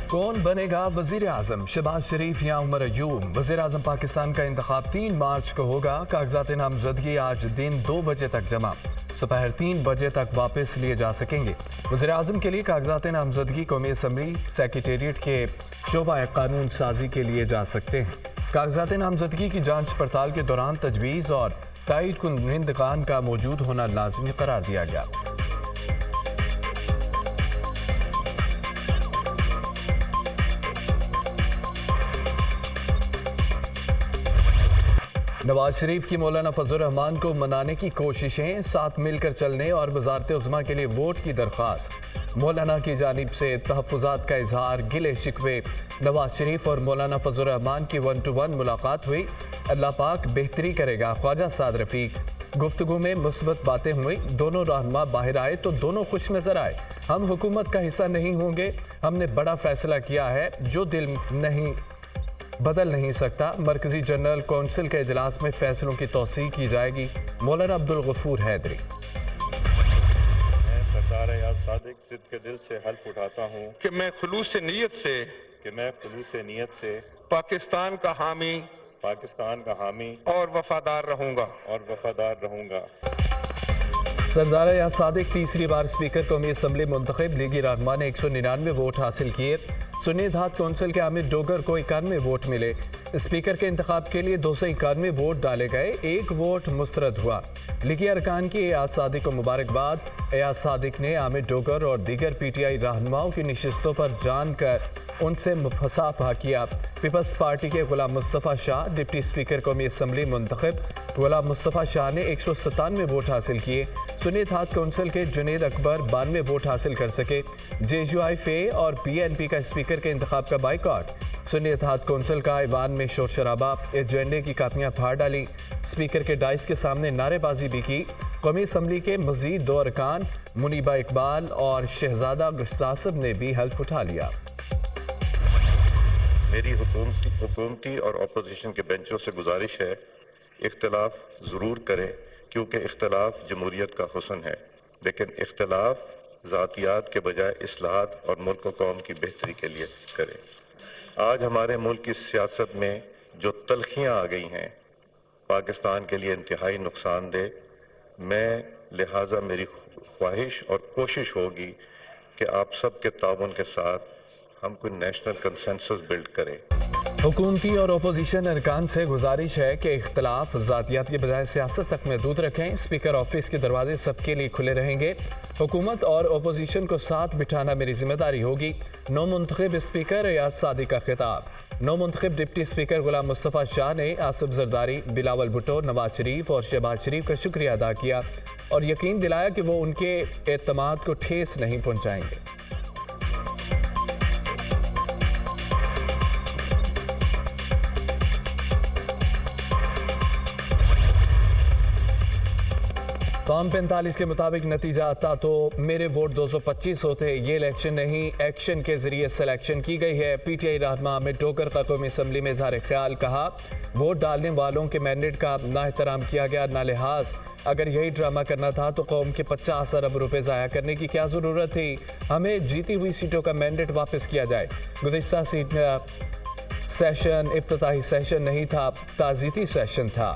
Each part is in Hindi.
कौन बनेगा वजीर आजम? शहबाज शरीफ या उमर अयूब? वजीर आजम पाकिस्तान का इंतखाब 3 मार्च को होगा। कागजात नामजदगी आज दिन 2 बजे तक जमा, दोपहर 3 बजे तक वापस लिए जा सकेंगे। वजीर आजम के लिए कागजात नामजदगी कौमी असम्बली सेक्रेटेरिएट के शोबा कानून साजी के लिए जा सकते हैं। कागजात नामजदगी की जांच पड़ताल के दौरान तजवीज़ और तायद कुंदगान का मौजूद होना लाजमी करार दिया गया। नवाज शरीफ की मौलाना फजल रहमान को मनाने की कोशिशें, साथ मिलकर चलने और वजारत उज़्मा के लिए वोट की दरख्वास्त। मौलाना की जानिब से तहफ़्फ़ुज़ात का इजहार, गिले शिकवे। नवाज शरीफ और मौलाना फजल रहमान की 1-to-1 मुलाकात हुई। अल्लाह पाक बेहतरी करेगा, ख्वाजा साद रफ़ीक। गुफ्तगू में मुस्बत बातें हुई। दोनों रहनुमा बाहर आए तो दोनों खुश नजर आए। हम हुकूमत का हिस्सा नहीं होंगे, हमने बड़ा फैसला किया है जो दिल नहीं बदल नहीं सकता। मरकजी जनरल कौंसिल के इजलास में फैसलों की तौसीक की जाएगी। मौलाना अब्दुल गफूर हैदरी। मैं सरदार याद सादिक सिद्द के दिल से हल्फ उठाता हूँ कि मैं खुलूस नीयत से पाकिस्तान का हामी और वफादार रहूंगा। सरदार याद सादिक तीसरी बार स्पीकर कौमी असम्बली मुंतखब। लीगी रहनुमा ने 199 वोट हासिल किए। सुन्नी धात कौंसिल के आमिर डोगर को 91 वोट मिले। स्पीकर के इंतखाब के लिए 291 वोट डाले गए, 1 वोट मुस्तरद हुआ। लीगी अरकान की एयाज सादिक को मुबारकबाद। एयाज सादिक ने आमिर डोगर और दीगर PTI रहनुमाओं की नशिस्तों पर जानकर उनसे मुसाफहा किया। पीपल्स पार्टी के गुलाम मुस्तफ़ा शाह डिप्टी स्पीकर कौमी असम्बली मुंतखब। गुलाम मुस्तफ़ा शाह ने 197 वोट हासिल किए। सुन्नी धात कौंसिल के जुनेद अकबर 92 वोट हासिल कर सके। JUIFA और PNP का स्पीकर के इंतखाब का बाइकआउट। सुन्नी धात कौंसिल का ईवान में शोर शराबा, एजेंडे की कापियां फाड़ डाली। स्पीकर के डाइस के सामने नारेबाजी भी की। कौमी असम्बली के मजीद 2 अरकान मुनीबा इकबाल और शहजादा गुस्तासब ने भी हल्फ उठा लिया। मेरी हुकूमती और अपोजिशन के बेंचों से गुजारिश है, इख्तलाफ ज़रूर करें क्योंकि इख्तलाफ जमहूरियत का हुस्न है, लेकिन इख्तलाफ ज़ातियात के बजाय इस्लाहात और मुल्क व कौम की बेहतरी के लिए करें। आज हमारे मुल्क की सियासत में जो तलखियाँ आ गई हैं, पाकिस्तान के लिए इंतहाई नुकसानदेह। मैं लिहाजा मेरी ख्वाहिश और कोशिश होगी कि आप सब के ताउन के साथ हम कोई नेशनल कंसेंसस बिल्ड करें। हुकूमती और अपोजिशन अरकान से गुजारिश है कि इख्तलाफ ज़ातियात के बजाय सियासत तक महदूद रखें। स्पीकर ऑफिस के दरवाजे सबके लिए खुले रहेंगे। हुकूमत और अपोजिशन को साथ बिठाना मेरी जिम्मेदारी होगी। नौ मुंतखब स्पीकर एयाज सादिक का खिताब। नौ मुंतखब डिप्टी स्पीकर गुलाम मुस्तफ़ा शाह ने आसिफ जरदारी, बिलावल भुट्टो, नवाज शरीफ और शहबाज शरीफ का शुक्रिया अदा किया और यकीन दिलाया कि वो उनके एतमाद को ठेस नहीं पहुँचाएंगे। कॉम 45 के मुताबिक नतीजा आता तो मेरे वोट 225 होते। ये इलेक्शन नहीं, एक्शन के जरिए सिलेक्शन की गई है। PTI रहनुमा आमिर डोगर का कौमी असम्बली में इजहार ख्याल। कहा, वोट डालने वालों के मैंडेट का ना एहतराम किया गया, ना लिहाज। अगर यही ड्रामा करना था तो कौम के 50 अरब रुपए ज़ाया करने की क्या ज़रूरत थी। हमें जीती हुई सीटों का मैंडेट वापस किया जाए। गुज़िश्ता सेशन इफ्तिताही सेशन नहीं था, ताज़ीती सेशन था।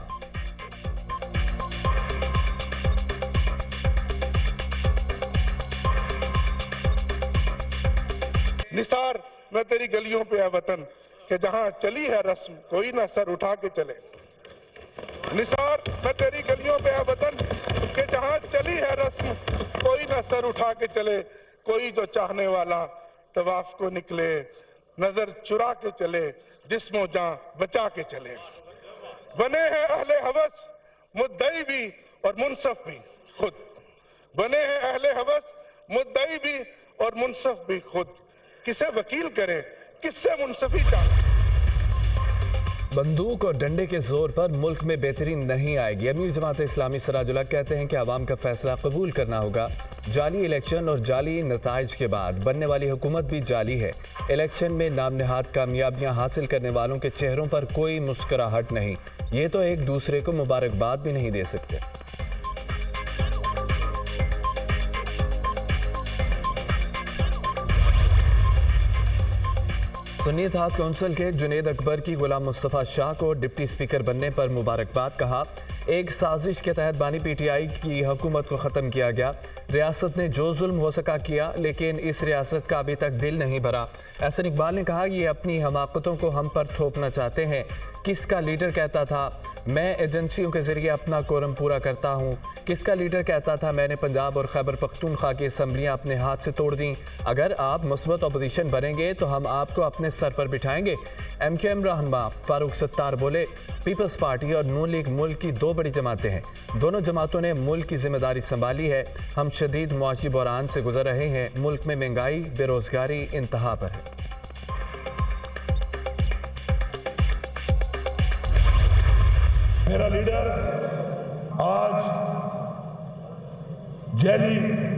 निसार मैं तेरी गलियों पे है वतन कि जहां चली है रस्म कोई ना सर उठा के चले। निसार मैं तेरी गलियों पे है वतन कि जहां चली है रस्म कोई ना सर उठा के चले। कोई जो चाहने वाला तवाफ को निकले, नजर चुरा के चले, जिस्मो जान बचा के चले। बने हैं अहले हवस मुद्दई भी और मुनसफ भी खुद। बने हैं अहले हवस मुद्दई भी और मुनसफ भी खुद। किसे वकील करें, किससे मुंसफी चाहें। बंदूक और डंडे के जोर पर मुल्क में बेहतरी नहीं आएगी। अमीर जमात इस्लामी सराजुल्लाह कहते हैं कि आवाम का फैसला कबूल करना होगा। जाली इलेक्शन और जाली नताइज के बाद बनने वाली हुकूमत भी जाली है। इलेक्शन में नाम नहाद कामयाबियां हासिल करने वालों के चेहरों पर कोई मुस्कुराहट नहीं। ये तो एक दूसरे को मुबारकबाद भी नहीं दे सकते। सुन्नी इत्तेहाद कौंसिल के जुनेद अकबर की गुलाम मुस्तफ़ा शाह को डिप्टी स्पीकर बनने पर मुबारकबाद। कहा, एक साजिश के तहत बानी पीटीआई की हुकूमत को ख़त्म किया गया। रियासत ने जो जुल्म हो सका किया, लेकिन इस रियासत का अभी तक दिल नहीं भरा। एहसन इकबाल ने कहा, ये अपनी हमाकतों को हम पर थोपना चाहते हैं। किसका लीडर कहता था मैं एजेंसियों के जरिए अपना कोरम पूरा करता हूँ? किसका लीडर कहता था मैंने पंजाब और खैबर पख्तूनख्वा की असम्बलियाँ अपने हाथ से तोड़ दी? अगर आप मुस्बत अपोजिशन बनेंगे तो हम आपको अपने सर पर बिठाएंगे। MQM रहनुमा फारूक सत्तार बोले, पीपल्स पार्टी और नून लीग मुल्क की दो बड़ी जमातें हैं। दोनों जमातों ने मुल्क की जिम्मेदारी संभाली है। हम शदीद मुआशी बहरान से गुजर रहे हैं। मुल्क में महंगाई बेरोजगारी इंतहा पर है। मेरा लीडर आज जेली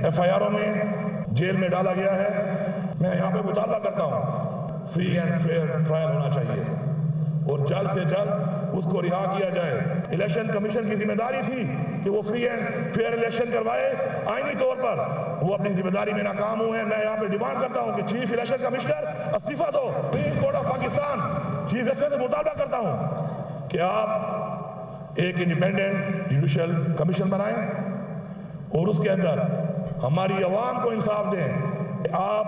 FIR में जेल में डाला गया है। मैं यहाँ पे मुतालबा करता हूँ फ्री एंड फेयर ट्रायल होना चाहिए और जल्द से जल्द उसको रिहा किया जाए। इलेक्शन कमीशन की जिम्मेदारी थी कि वो फ्री एंड फेयर इलेक्शन करवाए। आईनी तौर पर वो अपनी जिम्मेदारी में नाकाम हुए हैं। मैं यहाँ पे डिमांड करता हूँ कि चीफ इलेक्शन कमिश्नर इस्तीफा दो। Supreme court of Pakistan chief justice से मुतालबा करता हूँ कि आप एक इंडिपेंडेंट जुडिशल कमीशन बनाएं और उसके अंदर हमारी आवाम को इंसाफ दें। आप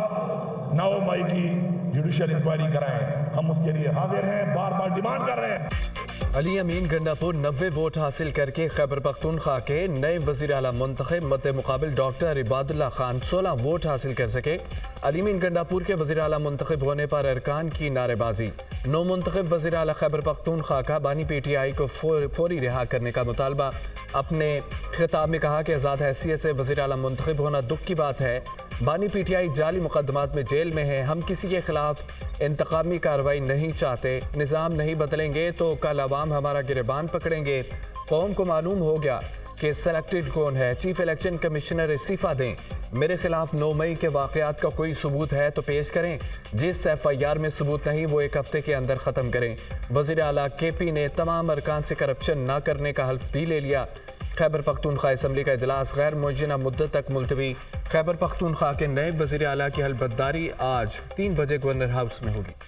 9 मई की जुडिशल इंक्वायरी कराएं। हम उसके लिए हाजिर हैं, बार बार डिमांड कर रहे हैं। अली अमीन गंडापुर 90 वोट हासिल करके खैबर पख्तूनख्वा के नए वज़ीर आला मुंतखब। मद्दे मुकाबिल डॉक्टर इबादुल्लाह खान 16 वोट हासिल कर सके। अली अमीन गंडापुर के वज़ीर आला मुंतखब होने पर अरकान की नारेबाजी। नौ मुंतखब वज़ीर आला खैबर पख्तूनख्वा का बानी पीटीआई को फौरी रिहा करने का मुतालबा। अपने खिताब में कहा कि आज़ाद हैसियत से वज़ीर आला मुंतखब होना दुख की बात है। बानी पीटीआई जाली मुकदमात में जेल में है। हम किसी के खिलाफ इंतकामी कार्रवाई नहीं चाहते। निज़ाम नहीं बदलेंगे तो कल अवाम हमारा गिरबान पकड़ेंगे। कौम को मालूम हो गया कि सेलेक्टेड कौन है। चीफ इलेक्शन कमिश्नर इस्तीफा दें। मेरे खिलाफ 9 मई के वाक़यात का कोई सबूत है तो पेश करें। जिस FIR में सबूत नहीं वो 1 हफ्ते के अंदर ख़त्म करें। वज़ीर आला KP ने तमाम अरकान से करप्शन न करने का हल्फ भी ले लिया। खैबर पख्तूनख्वा असम्बली का इजलास गैर मुअज्जला मुद्दत तक मुलतवी। खैबर पख्तूनख्वा के नए वज़ीर आला की हलबतदारी आज 3 बजे गवर्नर हाउस में होगी।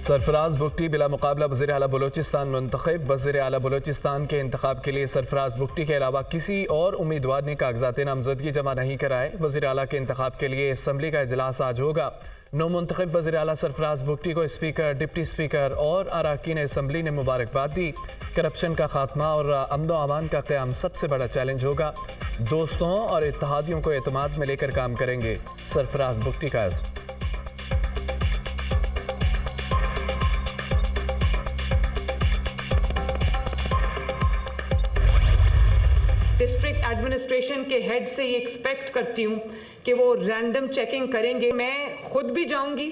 सरफराज बुगटी बिला मुकाबला वज़ीर आला बलोचिस्तान मुंतखब। वज़ीर आला बलोचिस्तान के इंतखाब के लिए सरफराज बुगटी के अलावा किसी और उम्मीदवार ने कागजात नामजदगी जमा नहीं कराए। वज़ीर आला के इंतखाब के लिए असम्बली का इजलास आज होगा। नौ मुंतखब वज़ीर आला सरफराज बुगटी को स्पीकर, डिप्टी स्पीकर और अराकीन असम्बली ने मुबारकबाद दी। करप्शन का खात्मा और अमन व अमान का क़याम सबसे बड़ा चैलेंज होगा। दोस्तों और इत्तेहादियों को एतमाद में लेकर काम करेंगे। सरफराज बुगटी का अज़्म। डिस्ट्रिक्ट एडमिनिस्ट्रेशन के हेड से ये एक्सपेक्ट करती हूँ कि वो रैंडम चेकिंग करेंगे। मैं खुद भी जाऊंगी,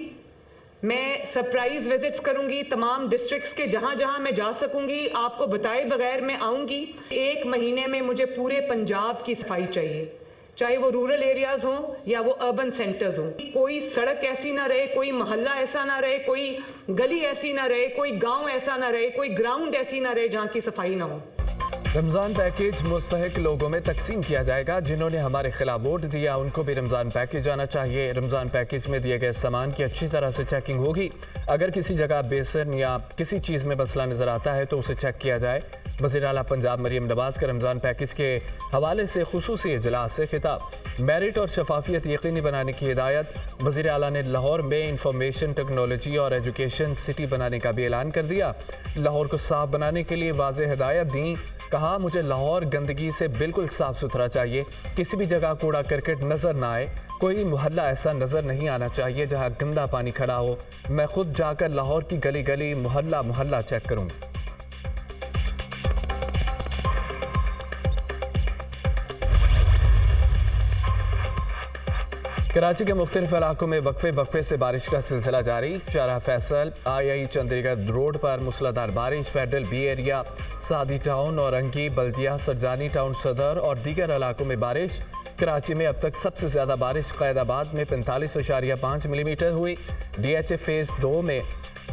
मैं सरप्राइज विजिट्स करूंगी तमाम डिस्ट्रिक्ट्स के। जहाँ जहाँ मैं जा सकूंगी आपको बताए बगैर मैं आऊंगी। 1 महीने में मुझे पूरे पंजाब की सफाई चाहिए, चाहे वो रूरल एरियाज हों या वो अर्बन सेंटर्स हों। कोई सड़क ऐसी ना रहे, कोई मोहल्ला ऐसा ना रहे, कोई गली ऐसी ना रहे, कोई गाँव ऐसा ना रहे, कोई ग्राउंड ऐसी ना रहे जहाँ की सफाई ना हो। रमज़ान पैकेज मुस्तहिक लोगों में तकसीम किया जाएगा। जिन्होंने हमारे खिलाफ वोट दिया उनको भी रमज़ान पैकेज आना चाहिए। रमज़ान पैकेज में दिए गए सामान की अच्छी तरह से चेकिंग होगी। अगर किसी जगह बेसन या किसी चीज़ में मसला नज़र आता है तो उसे चेक किया जाए। वज़ीर आला पंजाब मरियम नवाज़ का रमज़ान पैकेज के हवाले से खुसूसी इजलास से खिताब। मेरिट और शफाफियत यकीनी बनाने की हिदायत। वज़ीर आला ने लाहौर में इंफॉर्मेशन टेक्नोलॉजी और एजुकेशन सिटी बनाने का भी ऐलान कर दिया। लाहौर को साफ बनाने के लिए वाज़ेह हिदायत दी। कहा, मुझे लाहौर गंदगी से बिल्कुल साफ सुथरा चाहिए। किसी भी जगह कूड़ा करकट नज़र ना आए। कोई मोहल्ला ऐसा नज़र नहीं आना चाहिए जहां गंदा पानी खड़ा हो। मैं खुद जाकर लाहौर की गली गली मोहल्ला मोहल्ला चेक करूंगी। कराची के मुख्तलिफ इलाकों में वक्फे से बारिश का सिलसिला जारी। शाहरा फैसल, II चंडीगढ़ रोड पर मूसलाधार बारिश। फेडरल बी एरिया, सादी टाउन, औरंगी, बल्दिया, सरजानी टाउन सदर और दीगर इलाकों में बारिश। कराची में अब तक सबसे ज़्यादा बारिश कैदाबाद में 45.5 मिलीमीटर हुई। DHA फेज़ 2 में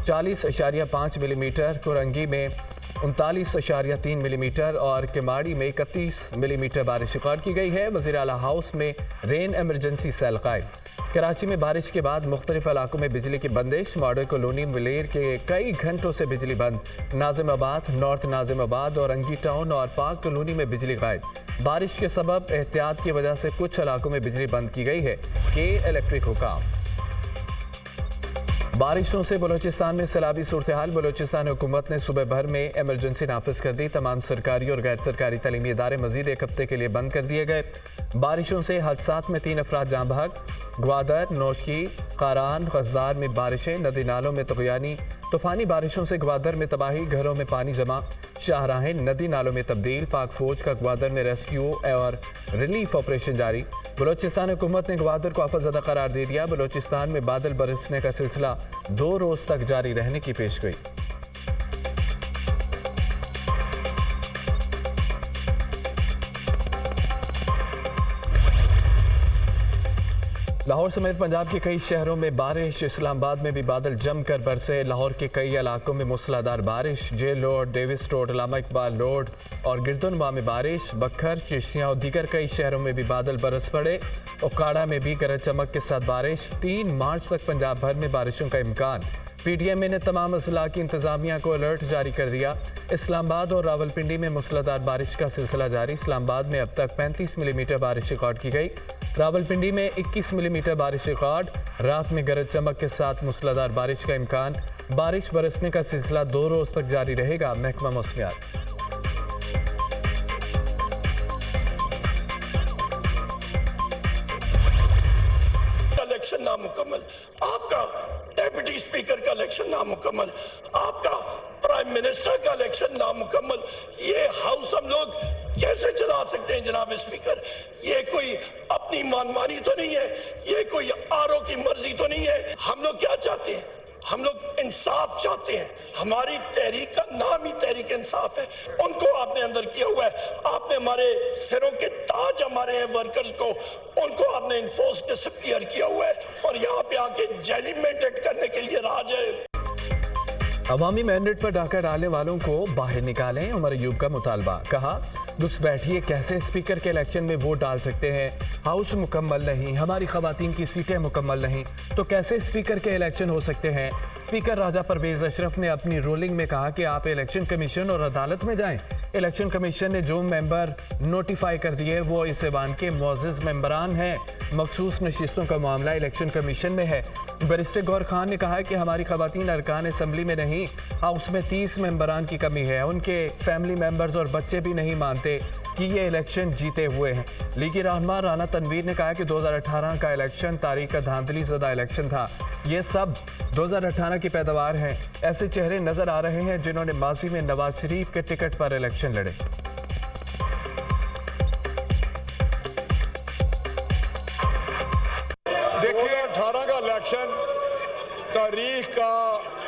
40.5 मिलीमीटर, कोरंगी में 39.3 मिलीमीटर और किमाड़ी में 31 मिलीमीटर बारिश रिकॉर्ड की गई है। वज़ीर आला हाउस में रेन एमरजेंसी सेल कायम। कराची में बारिश के बाद मुख्तलिफ इलाकों में बिजली की बंदिश। मॉडल कॉलोनी मुलेर के कई घंटों से बिजली बंद। नाजिमाबाद, नॉर्थ नाजिमाबाद और अंगी टाउन और पार्क कॉलोनी में बिजली गायब। बारिश के सबब एहतियात की वजह से कुछ इलाकों में बिजली बंद की गई है। के इलेक्ट्रिक हुकाम। बारिशों से बलूचिस्तान में सैलाबी सूरत हाल। बलूचिस्तान हुकूमत ने सुबह भर में एमरजेंसी नाफिज कर दी। तमाम सरकारी और गैर सरकारी तलीमी इदारे मजीद एक हफ्ते के लिए बंद कर दिए गए। बारिशों से हादसात में 3 अफराद जाँ बहक। ग्वादर, नौशकी, कारान, गजदार में बारिशें। नदी नालों में तगयानी। तूफानी बारिशों से ग्वादर में तबाही, घरों में पानी जमा। शाहराहें नदी नालों में तब्दील। पाक फौज का ग्वादर में रेस्क्यू और रिलीफ ऑपरेशन जारी। बलूचिस्तान हुकूमत ने ग्वादर को आफतज़दा करार दे दिया। बलूचिस्तान में बादल बरसने का सिलसिला 2 रोज तक जारी रहने की पेशगोई। लाहौर समेत पंजाब के कई शहरों में बारिश। इस्लामाबाद में भी बादल जमकर बरसे। लाहौर के कई इलाकों में मूसलाधार बारिश। जेल रोड, डेविस रोड, अल्लामा इकबाल रोड और गिरदुनवा में बारिश। बखर, चिश्तियाँ और दीगर कई शहरों में भी बादल बरस पड़े। उकाड़ा में भी गरज चमक के साथ बारिश। 3 मार्च तक पंजाब भर में बारिशों का इम्कान। PTM ने तमाम अजला की इंतजामिया को अलर्ट जारी कर दिया। इस्लामाबाद और रावलपिंडी में मूसलाधार बारिश का सिलसिला जारी। इस्लामाबाद में अब तक 35 मिलीमीटर बारिश रिकॉर्ड की गई। रावलपिंडी में 21 मिलीमीटर बारिश रिकॉर्ड। रात में गरज चमक के साथ मूसलाधार बारिश का इम्कान। बारिश बरसने का सिलसिला 2 रोज तक जारी रहेगा। महकमा मौसमियात। इलेक्शन नामुकम्मल, आपका डेप्यूटी स्पीकर का इलेक्शन नामुकम्मल, आपका प्राइम मिनिस्टर का इलेक्शन नामुकम्मल। ये हाउस हम लोग कैसे चला सकते हैं जनाब स्पीकर? ये कोई अपनी मनमानी तो नहीं है, ये कोई आरओ की मर्जी तो नहीं है। हम लोग क्या चाहते हैं? हम लोग इंसाफ चाहते हैं। हमारी तहरीक का नाम ही तहरीक इंसाफ है। उनको आपने अंदर किया हुआ है। आपने हमारे सिरों के ताज हमारे वर्कर्स को, उनको आपने इन्फोर्स डिसअपीयर किया हुआ है और यहाँ पे आके जेली मेंटेन करने के लिए राज है। अवामी मैंडेट पर डाका डालने वालों को बाहर निकालें। उमर अयूब का मुतालबा। कहा, दुस बैठिए, कैसे स्पीकर के इलेक्शन में वोट डाल सकते हैं? हाउस मुकम्मल नहीं, हमारी खवातीन की सीटें मुकम्मल नहीं, तो कैसे स्पीकर के इलेक्शन हो सकते हैं? स्पीकर राजा परवेज अशरफ ने अपनी रूलिंग में कहा कि आप इलेक्शन कमीशन और अदालत में जाएं। इलेक्शन कमीशन ने जो मेंबर नोटिफाई कर दिए वो इस ऐवान के मुअज़्ज़ज़ मेंबरान हैं। मखसूस नशिस्तों का मामला इलेक्शन कमीशन में है। बैरिस्टर गौर खान ने कहा कि हमारी खवातीन अरकान असम्बली में नहीं, हाउस में 30 मेंबरान की कमी है। उनके फैमिली मेंबर्स और बच्चे भी नहीं मानते कि ये इलेक्शन जीते हुए हैं। लीगी रहनुमा राना तनवीर ने कहा कि 2018 का इलेक्शन तारीख का धांधली ज़दा इलेक्शन था। ये सब 2018 की पैदावार हैं। ऐसे चेहरे नजर आ रहे हैं जिन्होंने माजी में नवाज शरीफ के टिकट पर इलेक्शन लड़े। देखिए, 18 का इलेक्शन तारीख का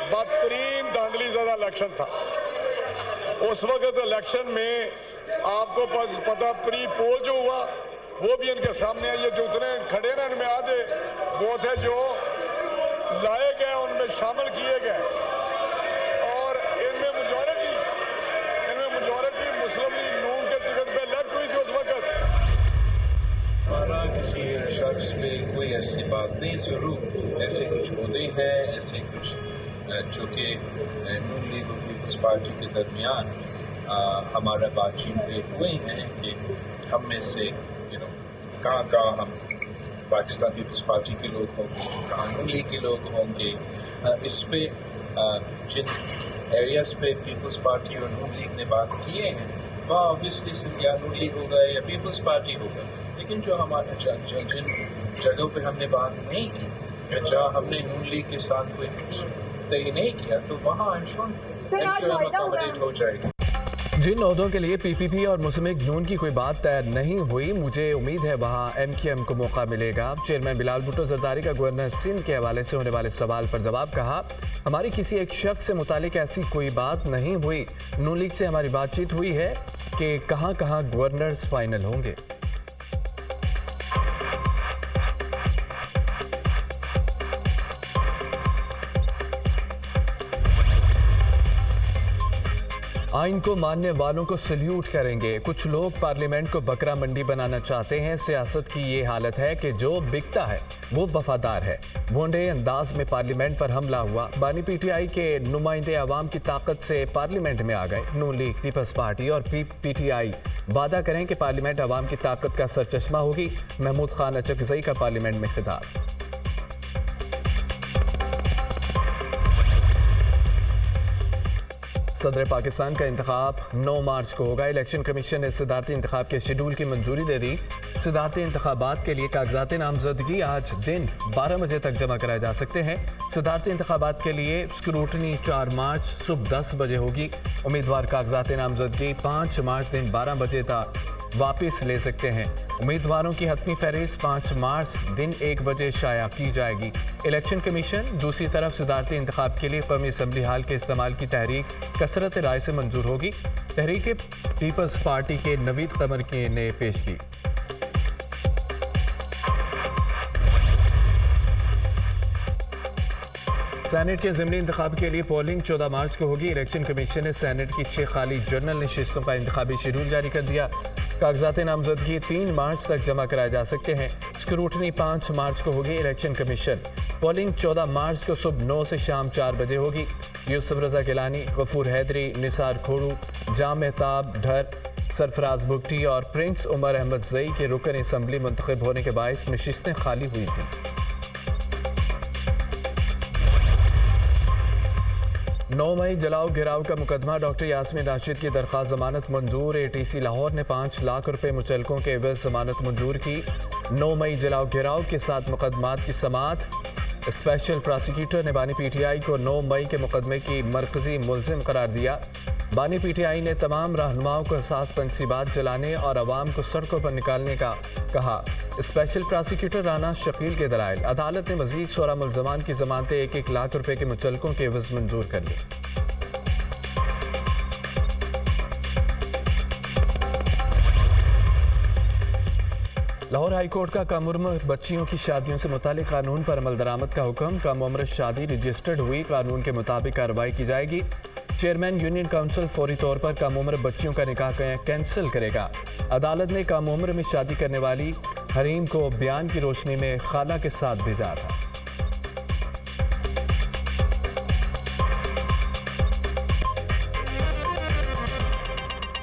बदतरीन धांधली ज़दा इलेक्शन था। उस वक्त इलेक्शन में आपको पता प्री पोल जो हुआ वो भी इनके सामने है। ये जो उतने खड़े हैं इनमें आधे वो थे जो लाए गए, उनमें शामिल किए गए और इनमें मेजॉरिटी मुस्लिम लीग नून के टिकट पे इलेक्ट हुई थी उस वक्त। हमारा किसी शख्स पे कोई ऐसी बात नहीं। ज़रूर ऐसे कुछ मुद्दे हैं, ऐसे कुछ जो कि नून लीग और पीपल्स पार्टी के दरमियान हमारा बातचीत हुए हैं कि हम में से कहाँ हम पाकिस्तान पीपल्स पार्टी के लोग होंगे, कहाँ नून लीग के लोग होंगे। इस पे जिन एरियाज पे पीपल्स पार्टी और नून लीग ने बात किए हैं वहाँ ऑब्वियसली सिर्फ या नून लीग होगा या पीपल्स पार्टी होगा। लेकिन जो हमारे जिन जगहों पे हमने बात नहीं की या जहाँ हमने नून लीग के साथ कोई तय नहीं किया तो वहाँ अकोमोडेट हो जाएगी। जिन ओहदों के लिए PPP और मुस्लिम लीग नून की कोई बात तय नहीं हुई, मुझे उम्मीद है वहाँ MQM को मौका मिलेगा। चेयरमैन बिलाल भुट्टो जरदारी का गवर्नर सिंध के हवाले से होने वाले सवाल पर जवाब। कहा, हमारी किसी एक शख्स से मुतालिक ऐसी कोई बात नहीं हुई। नून लीग से हमारी बातचीत हुई है कि कहाँ गवर्नर्स फाइनल होंगे। आइन को मानने वालों को सल्यूट करेंगे। कुछ लोग पार्लियामेंट को बकरा मंडी बनाना चाहते हैं। सियासत की ये हालत है कि जो बिकता है वो वफादार है। भोंडे अंदाज में पार्लियामेंट पर हमला हुआ। बानी पीटीआई के नुमाइंदे आवाम की ताकत से पार्लियामेंट में आ गए। नून लीग, पीपल्स पार्टी और पीटीआई वादा करें कि पार्लियामेंट आवाम की ताकत का सरचश्मा होगी। महमूद खान अचकजई का पार्लियामेंट में खिताब। सदर पाकिस्तान का इंतखाब 9 मार्च को होगा। इलेक्शन कमीशन ने सदारती इंतखाब के शेड्यूल की मंजूरी दे दी। सदारती इंतखाबात के लिए कागजात नामजदगी आज दिन 12 बजे तक जमा कराए जा सकते हैं। सदारती इंतखाबात के लिए स्क्रूटनी 4 मार्च सुबह 10 बजे होगी। उम्मीदवार कागजात नामजदगी 5 मार्च दिन 12 बजे तक वापस ले सकते हैं। उम्मीदवारों की हतमी फहरिस्त 5 मार्च दिन 1 बजे शाया की जाएगी। इलेक्शन कमीशन दूसरी तरफ सदारती इंतखाब के लिए कौमी असम्बली हाल के इस्तेमाल की तहरीक कसरत राय से मंजूर होगी। तहरीक पीपल्स पार्टी के नवीद कमर ने पेश की। सेनेट के ज़िमनी इंतखाब के लिए पोलिंग 14 मार्च को होगी। इलेक्शन कमीशन ने सेनेट की 6 खाली जनरल नशिस्तों का इंतखाबी शेड्यूल जारी कर दिया। कागजात नामजदगी 3 मार्च तक जमा कराए जा सकते हैं। स्क्रूटनी 5 मार्च को होगी। इलेक्शन कमीशन पोलिंग 14 मार्च को सुबह 9 से शाम 4 बजे होगी। यूसुफ रजा गिलानी, गफूर हैदरी, निसार खोड़ू, जाम मेहताब ढर, सरफराज भुगटी और प्रिंस उमर अहमद जई के रुकन असम्बली मुंतखब होने के बायस नशिस्तें खाली हुई थीं। 9 मई जलाओ गिराव का मुकदमा। डॉक्टर यास्मीन राशिद की दरख्वास्त जमानत मंजूर। ATC लाहौर ने 5 लाख रुपए मुचलकों के एवज जमानत मंजूर की। 9 मई जलाओ गिराव के साथ मुकदमात की समाअत। स्पेशल प्रोसिक्यूटर ने बानी PTI को 9 मई के मुकदमे की मरकजी मुलजिम करार दिया। बानी PTI ने तमाम रहनुमाओं को हसास तनसीबात जलाने और अवाम को सड़कों पर निकालने का कहा। स्पेशल प्रोसिक्यूटर राना शकील के दलाइल। अदालत ने मजीद 16 मुलजमान की जमानतें 1-1 लाख रुपए के मुचलकों के एवज मंजूर कर ली। लाहौर हाई कोर्ट का कम उम्र बच्चियों की शादियों से मुतालिक कानून पर अमल दरामद का हुक्म। कम उम्र शादी रजिस्टर्ड हुई, कानून के मुताबिक कार्रवाई की जाएगी। चेयरमैन यूनियन काउंसिल फौरी तौर पर कम उम्र बच्चियों का निकाह कैंसिल करेगा। अदालत ने कम उम्र में शादी करने वाली हरीम को बयान की रोशनी में खाला के साथ भेजा था।